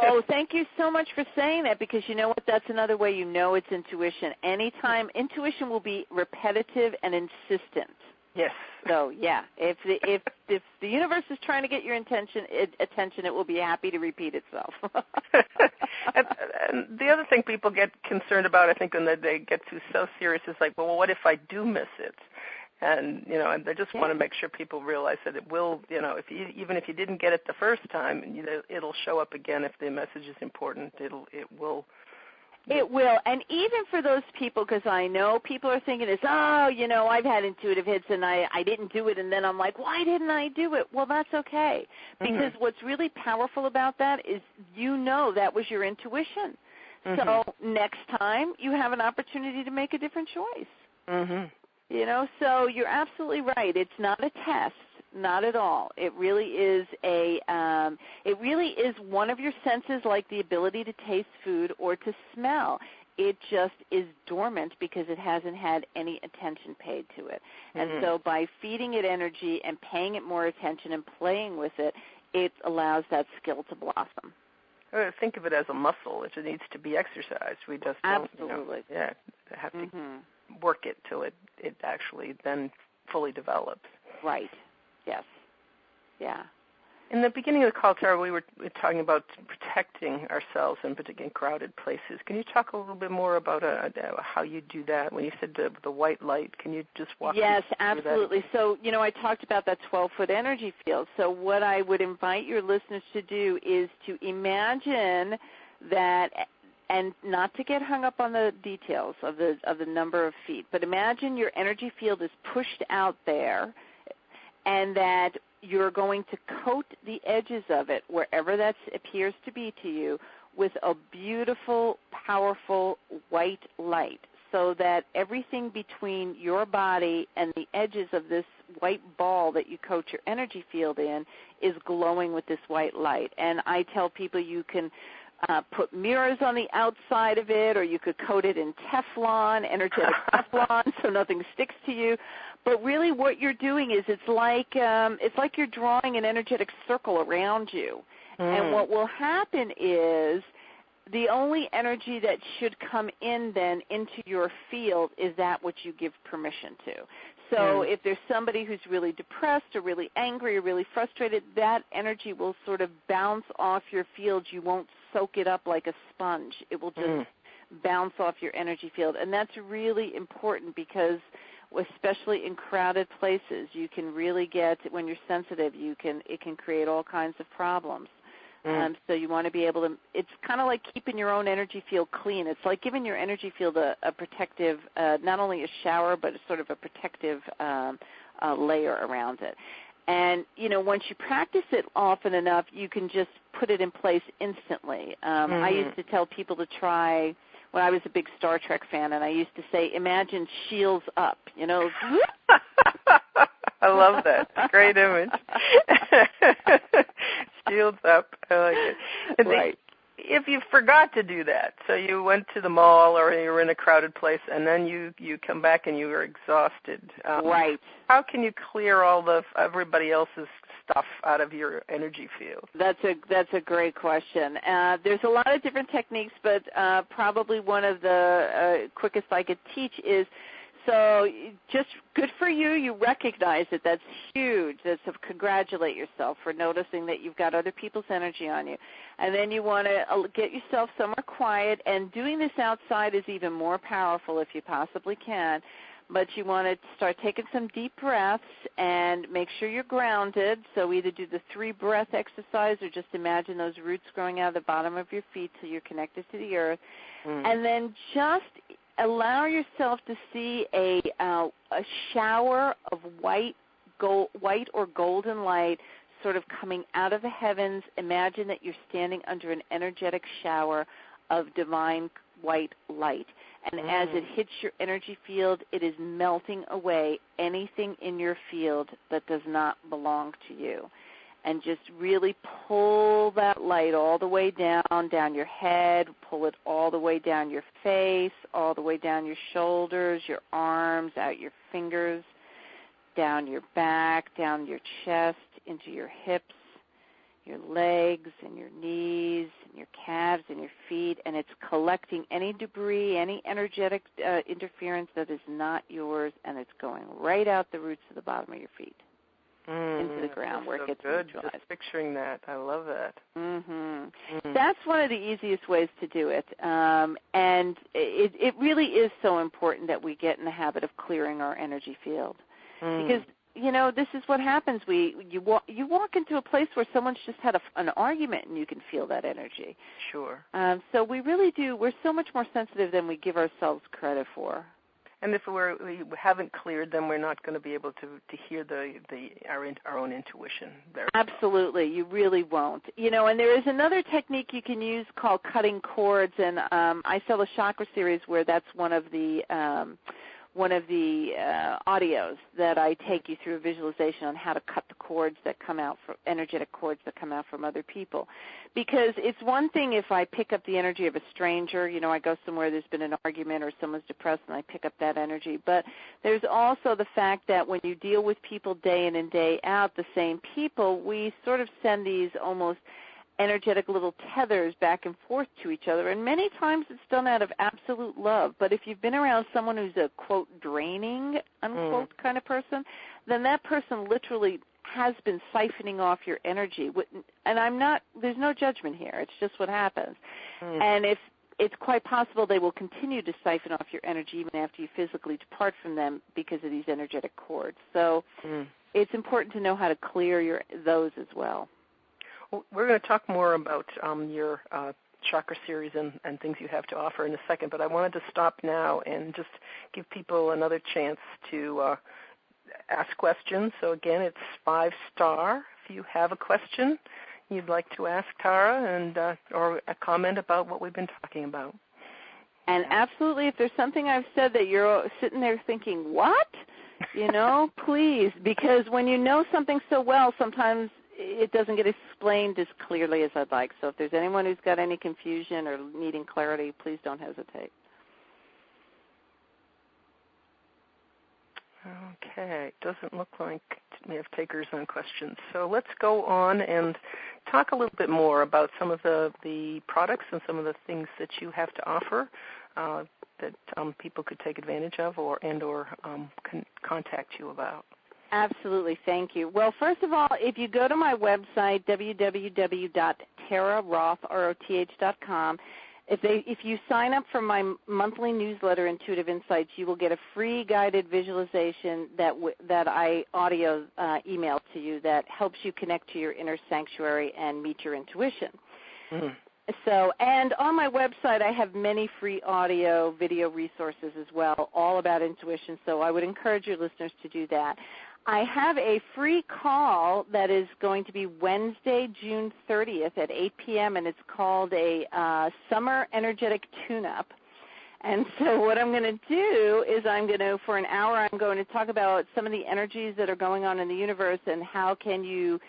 Oh, thank you so much for saying that, because you know what? That's another way it's intuition. Anytime, intuition will be repetitive and insistent. Yes. So yeah, if the universe is trying to get your attention, it will be happy to repeat itself. and the other thing people get concerned about, I think, when they get too so serious, is like, well, what if I do miss it? And and they just want to make sure people realize that it will, even if you didn't get it the first time, it'll show up again if the message is important. It will. It will, and even for those people, because I know people are thinking this, I've had intuitive hits and I didn't do it, and then I'm like, why didn't I do it? Well, that's okay, because what's really powerful about that is that was your intuition. So next time you have an opportunity to make a different choice. So you're absolutely right. It's not a test. Not at all. It really is one of your senses, like the ability to taste food or to smell. It just is dormant because it hasn't had any attention paid to it. And so by feeding it energy and paying it more attention and playing with it, it allows that skill to blossom. Think of it as a muscle. It needs to be exercised. We just don't, have to work it till it actually then fully develops. Right. Yes. Yeah. In the beginning of the call, Tara, we were talking about protecting ourselves in particular crowded places. Can you talk a little bit more about how you do that? When you said the white light, can you just walk me through that? Yes, absolutely. So, I talked about that 12-foot energy field. So what I would invite your listeners to do is to imagine that, and not to get hung up on the details of the number of feet, but imagine your energy field is pushed out there, and that you're going to coat the edges of it, wherever that appears to be to you, with a beautiful, powerful white light, so that everything between your body and the edges of this white ball that you coat your energy field in is glowing with this white light. And I tell people you can put mirrors on the outside of it, or you could coat it in Teflon, energetic Teflon, so nothing sticks to you. But really what you're doing is it's like you're drawing an energetic circle around you. And what will happen is the only energy that should come in then into your field is that which you give permission to. So if there's somebody who's really depressed or really angry or really frustrated, that energy will sort of bounce off your field. You won't soak it up like a sponge. It will just bounce off your energy field. And that's really important because especially in crowded places, you can really get, when you're sensitive, it can create all kinds of problems. So you want to be able to, it's kind of like keeping your own energy field clean. It's like giving your energy field a protective, not only a shower, but sort of a protective layer around it. And, once you practice it often enough, you can just put it in place instantly. I used to tell people to try, when I was a big Star Trek fan, and I used to say, imagine shields up, I love that. Great image. Shields up. I like it. Right. If you forgot to do that, so you went to the mall or you were in a crowded place, and then you come back and you were exhausted. Right. How can you clear all everybody else's stuff out of your energy field? That's a great question. There's a lot of different techniques, but probably one of the quickest I could teach is, so just good for you. You recognize it. That's huge. So congratulate yourself for noticing that you've got other people's energy on you. And then you want to get yourself somewhere quiet. And doing this outside is even more powerful if you possibly can. But you want to start taking some deep breaths and make sure you're grounded. So either do the 3-breath exercise or just imagine those roots growing out of the bottom of your feet so you're connected to the earth. And then just allow yourself to see a shower of white or golden light sort of coming out of the heavens. Imagine that you're standing under an energetic shower of divine white light. And as it hits your energy field, it is melting away anything in your field that does not belong to you. And just really pull that light all the way down your head, pull it all the way down your face, all the way down your shoulders, your arms, out your fingers, down your back, down your chest, into your hips, your legs and your knees and your calves and your feet, and it's collecting any debris, any energetic interference that is not yours, and it's going right out the roots of the bottom of your feet into the ground where it gets neutralized. Just picturing that. I love that. That's one of the easiest ways to do it, and it really is so important that we get in the habit of clearing our energy field because this is what happens. You walk into a place where someone's just had an argument, and you can feel that energy. Sure. So we really do. We're so much more sensitive than we give ourselves credit for. And if we haven't cleared, then we're not going to be able to hear our own intuition. Absolutely, you really won't. And there is another technique you can use called cutting cords, and I sell a chakra series where that's one of the audios that I take you through a visualization on how to cut the cords that come out, energetic cords that come out from other people. Because it's one thing if I pick up the energy of a stranger, I go somewhere, there's been an argument or someone's depressed and I pick up that energy. But there's also the fact that when you deal with people day in and day out, the same people, we sort of send these almost energetic little tethers back and forth to each other, and many times it's done out of absolute love. But if you've been around someone who's a, quote, draining, unquote, kind of person, then that person literally has been siphoning off your energy. And there's no judgment here. It's just what happens. And if it's quite possible they will continue to siphon off your energy even after you physically depart from them because of these energetic cords. So it's important to know how to clear those as well. We're going to talk more about your chakra series and things you have to offer in a second, but I wanted to stop now and just give people another chance to ask questions. So again, it's 5-star. If you have a question you'd like to ask Tara and or a comment about what we've been talking about. And absolutely, if there's something I've said that you're sitting there thinking, what? Please, because when you know something so well, sometimes it doesn't get explained as clearly as I'd like. So if there's anyone who's got any confusion or needing clarity, please don't hesitate. Okay. Doesn't look like we have takers on questions. So let's go on and talk a little bit more about some of the products and some of the things that you have to offer that people could take advantage of or contact you about. Absolutely. Thank you. Well, first of all, if you go to my website, www.tararoth.com, if you sign up for my monthly newsletter, Intuitive Insights, you will get a free guided visualization that I email to you that helps you connect to your inner sanctuary and meet your intuition. So, and on my website, I have many free audio, video resources as well, all about intuition, so I would encourage your listeners to do that. I have a free call that is going to be Wednesday, June 30th at 8 p.m., and it's called a Summer Energetic Tune-Up. And so what I'm going to do is for an hour, I'm going to talk about some of the energies that are going on in the universe and how can you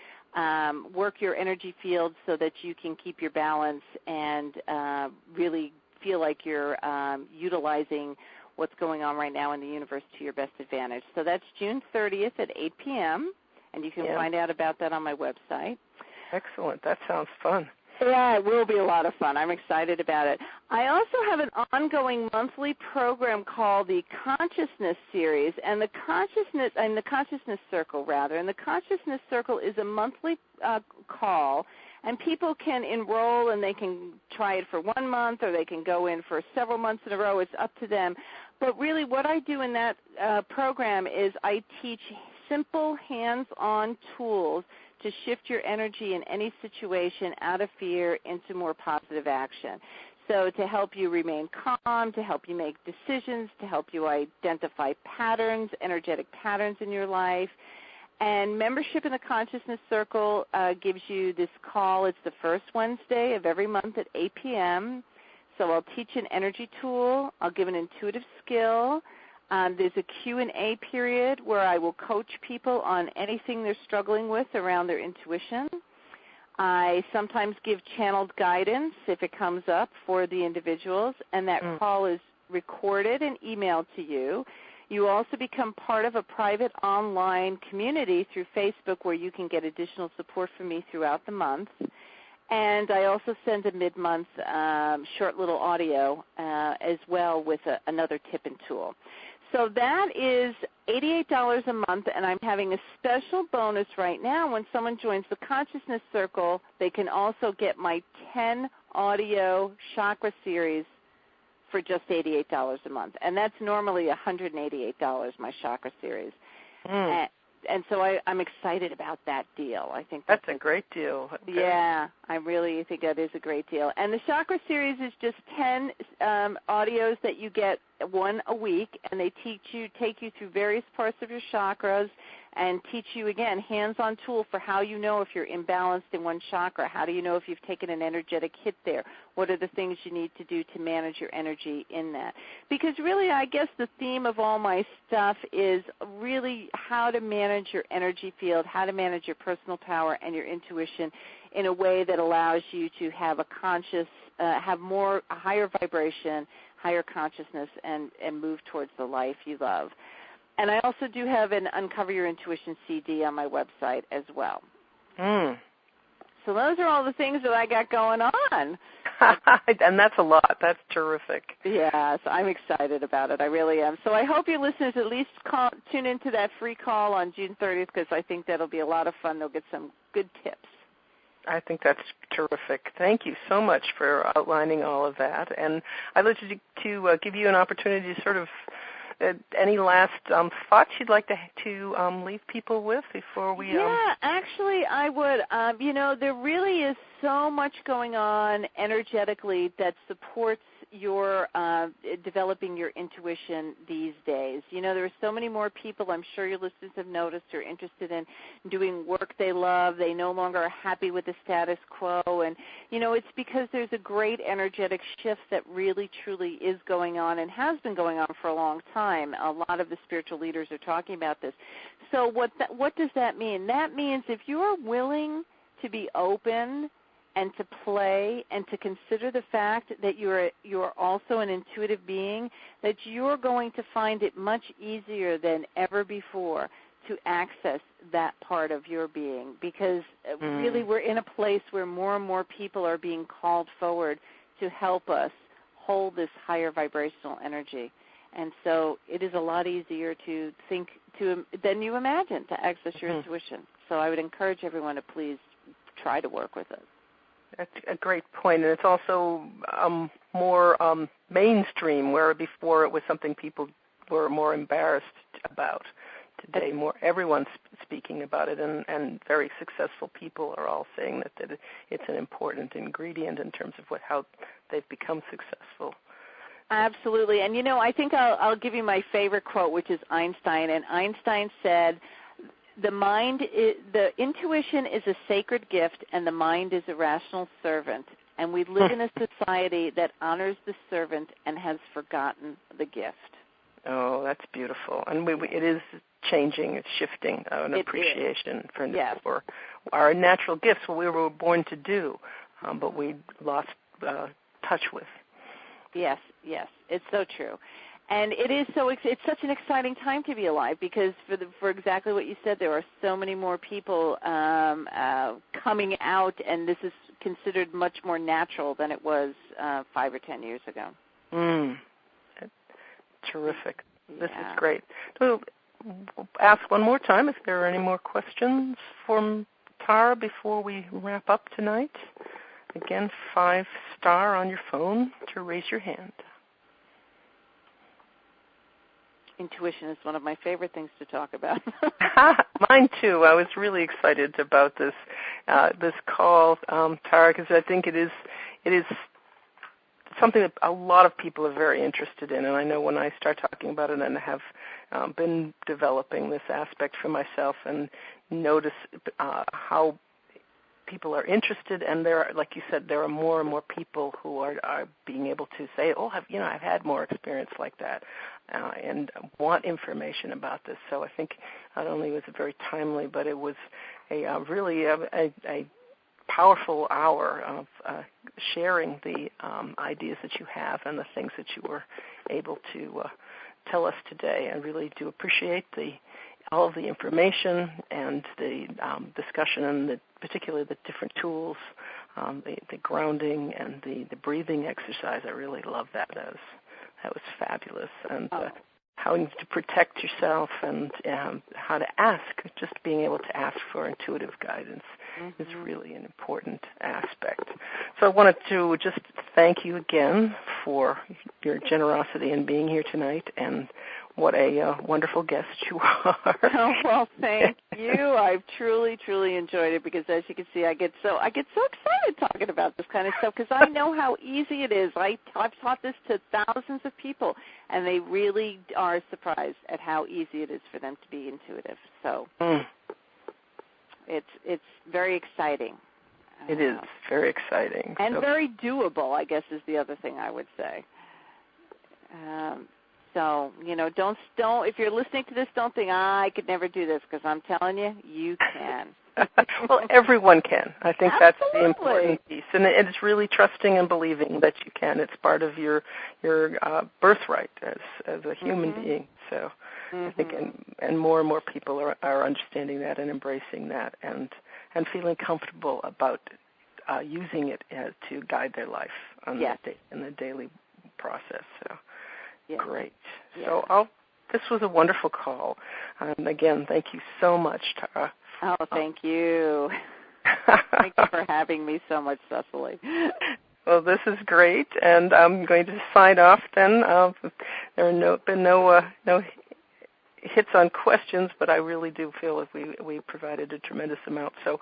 work your energy field so that you can keep your balance and really feel like you're utilizing what's going on right now in the universe to your best advantage. So that's June 30th at 8 p.m., and you can find out about that on my website. Excellent. That sounds fun. Yeah, it will be a lot of fun. I'm excited about it. I also have an ongoing monthly program called the Consciousness Series, and the Consciousness Circle, And the Consciousness Circle is a monthly call, and people can enroll and they can try it for 1 month or they can go in for several months in a row. It's up to them. But really what I do in that program is I teach simple hands-on tools to shift your energy in any situation out of fear into more positive action. So to help you remain calm, to help you make decisions, to help you identify patterns, energetic patterns in your life. And membership in the Consciousness Circle gives you this call. It's the first Wednesday of every month at 8 p.m. So I'll teach an energy tool. I'll give an intuitive skill. There's a Q&A period where I will coach people on anything they're struggling with around their intuition. I sometimes give channeled guidance if it comes up for the individuals, and that call is recorded and emailed to you. You also become part of a private online community through Facebook where you can get additional support from me throughout the month. And I also send a mid-month short little audio as well with another tip and tool. So that is $88 a month, and I'm having a special bonus right now. When someone joins the Consciousness Circle, they can also get my 10 audio chakra series for just $88 a month. And that's normally $188, my chakra series. And so I'm excited about that deal. I think that's a great deal. Okay. Yeah, I really think that is a great deal. And the chakra series is just 10 audios that you get one a week, and they take you through various parts of your chakras and teach you, again, hands-on tool for how you know if you're imbalanced in one chakra. How do you know if you've taken an energetic hit there? What are the things you need to do to manage your energy in that? Because really, I guess the theme of all my stuff is really how to manage your energy field, how to manage your personal power and your intuition in a way that allows you to have a higher vibration, higher consciousness, and move towards the life you love. And I also do have an Uncover Your Intuition CD on my website as well. So those are all the things that I got going on. And that's a lot. That's terrific. Yeah, so I'm excited about it. I really am. So I hope your listeners at least tune into that free call on June 30th because I think that'll be a lot of fun. They'll get some good tips. I think that's terrific. Thank you so much for outlining all of that. And I'd like to give you an opportunity to sort of any last thoughts you'd like to leave people with before we? Yeah, actually, I would. There really is so much going on energetically that supports your developing your intuition these days. There are so many more people, I'm sure your listeners have noticed, who are interested in doing work they love. They no longer are happy with the status quo. And, it's because there's a great energetic shift that really, truly is going on and has been going on for a long time. A lot of the spiritual leaders are talking about this. So what does that mean? That means if you're willing to be open and to play and to consider the fact that you're also an intuitive being, that you're going to find it much easier than ever before to access that part of your being, because really we're in a place where more and more people are being called forward to help us hold this higher vibrational energy. And so it is a lot easier to think than you imagine to access your intuition. So I would encourage everyone to please try to work with it. That's a great point, and it's also more mainstream, where before it was something people were more embarrassed about. Today, everyone's speaking about it, and very successful people are all saying that it's an important ingredient in terms of how they've become successful. Absolutely, and I think I'll give you my favorite quote, which is Einstein, and Einstein said, the intuition is a sacred gift, and the mind is a rational servant. And we live in a society that honors the servant and has forgotten the gift. Oh, that's beautiful. And it is changing, it's shifting, an appreciation for our natural gifts, what we were born to do, but we lost touch with. Yes, it's so true. And it's such an exciting time to be alive, because for exactly what you said, there are so many more people coming out, and this is considered much more natural than it was 5 or 10 years ago. Terrific. This is great. So ask one more time if there are any more questions from Tara before we wrap up tonight. Again, 5 star on your phone to raise your hand. Intuition is one of my favorite things to talk about. Mine too. I was really excited about this call, Tara, because I think it is something that a lot of people are very interested in, and I know when I start talking about it and have been developing this aspect for myself and notice how people are interested, and there are, like you said, there are more and more people who are being able to say, oh, I've had more experience like that, and want information about this. So I think not only was it very timely, but it was really a powerful hour of sharing the ideas that you have and the things that you were able to tell us today. I really do appreciate all of the information and the discussion, and particularly the different tools, the grounding and the breathing exercise. I really love that. That was fabulous. And how to protect yourself and how to ask, just being able to ask for intuitive guidance is really an important aspect. So I wanted to just thank you again for your generosity in being here tonight, and what a wonderful guest you are. Oh, well, thank you. I've truly, truly enjoyed it, because as you can see, I get so excited talking about this kind of stuff, because I know how easy it is. I've taught this to thousands of people, and they really are surprised at how easy it is for them to be intuitive. So it's very exciting. It is very exciting. And very doable, I guess, is the other thing I would say. So, don't if you're listening to this, don't think, I could never do this, because I'm telling you, you can. Well, everyone can. I think Absolutely. That's the important piece. And it's really trusting and believing that you can. It's part of your birthright as a human being. So I think and more people are understanding that and embracing that and feeling comfortable about using it to guide their life in the daily process. So. Yeah. Great. Yeah. So this was a wonderful call. Again, thank you so much, Tara. Oh, thank you. Thank you for having me so much, Cecily. Well, this is great, and I'm going to sign off then. There have been no hits on questions, but I really do feel that we provided a tremendous amount. So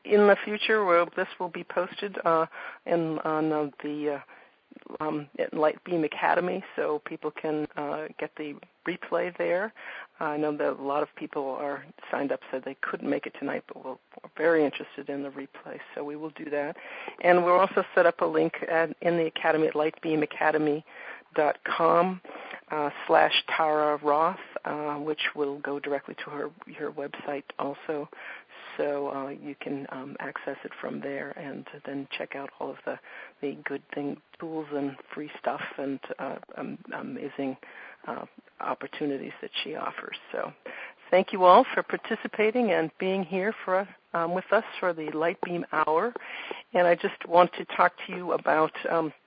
in the future, this will be posted on the Light Beam Academy, so people can get the replay there. I know that a lot of people are signed up, said they couldn't make it tonight, but we're very interested in the replay, so we will do that. And we'll also set up a link in the Academy at lightbeamacademy.com/Tara Roth, which will go directly to her website also. So you can access it from there and then check out all of the good tools and free stuff and amazing opportunities that she offers. So thank you all for participating and being here with us for the Light Beam Hour. And I just want to talk to you about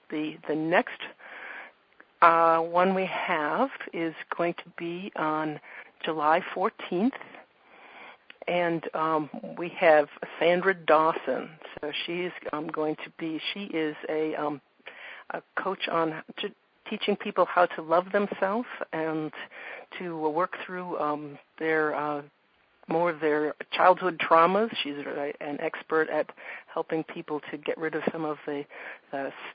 the next one we have is going to be on July 14th. And we have Sandra Dawson. So she is a coach on teaching people how to love themselves and to work through more of their childhood traumas. She's an expert at helping people to get rid of some of the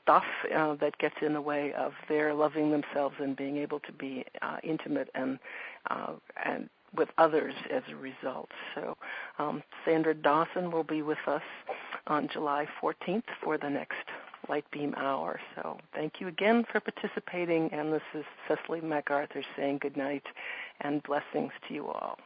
stuff that gets in the way of their loving themselves and being able to be intimate and with others as a result. So Sandra Dawson will be with us on July 14th for the next Light Beam Hour. So thank you again for participating, and this is Cecily MacArthur saying good night and blessings to you all.